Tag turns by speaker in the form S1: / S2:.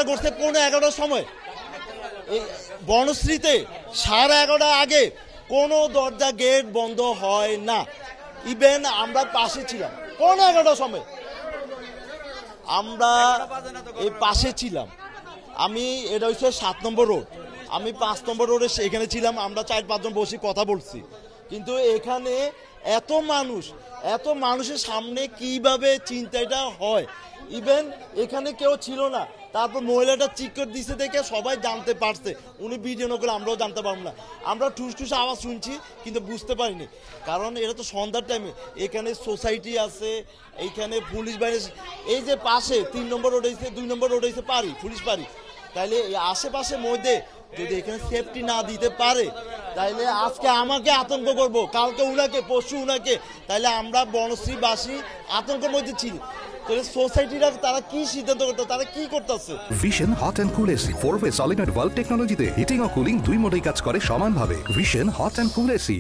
S1: করছে 11:15 সময় এই বনশ্রীতে 11:30 আগে কোনো দরজা গেট বন্ধ হয় না। ইভেন আমরা পাশে ছিলাম 11:15 সময়, আমরা এই পাশে ছিলাম। আমি এটা হচ্ছে 7 নম্বর রোড, আমি 5 নম্বর রোডে এখানে ছিলাম। আমরা 4-5 জন বসে কথা বলছি, কিন্তু এখানে এত মানুষের সামনে কিভাবে চিন্তাটা হয়। ইভেন এখানে কেউ ছিল না, তারপর মহিলাটা চিৎকার দিছে দেখে সবাই জানতে পারছে, উনি ভিডিও না করে আমরাও জানতে পারবো না। আমরা ঠুস আওয়াজ শুনছি কিন্তু বুঝতে পারিনি, কারণ এটা তো সন্ধ্যার টাইমে। এখানে সোসাইটি আছে, এইখানে পুলিশ বাহিনী, এই যে পাশে 3 নম্বর রোড হয়েছে, 2 নম্বর রোড হয়েছে পারি, পুলিশ পারি। তাইলে আশেপাশের মধ্যে যদি এখানে সেফটি না দিতে পারে, তাইলে আজকে আমাকে আতঙ্ক করব, কালকে উনাকে, পরশু উনাকে। তাইলে আমরা বনশ্রীবাসী আতঙ্কের মধ্যে ছিল। সোসাইটিরা তারা কি সিদ্ধান্ত করতে, তারা কি করতেছে?
S2: Vision hot and cool AC 4-ওয়ে সলিনয়েড ভালভ টেকনোলজিতে হিটিং ও কুলিং দুই মোডেই কাজ করে সমানভাবে। Vision hot and cool AC.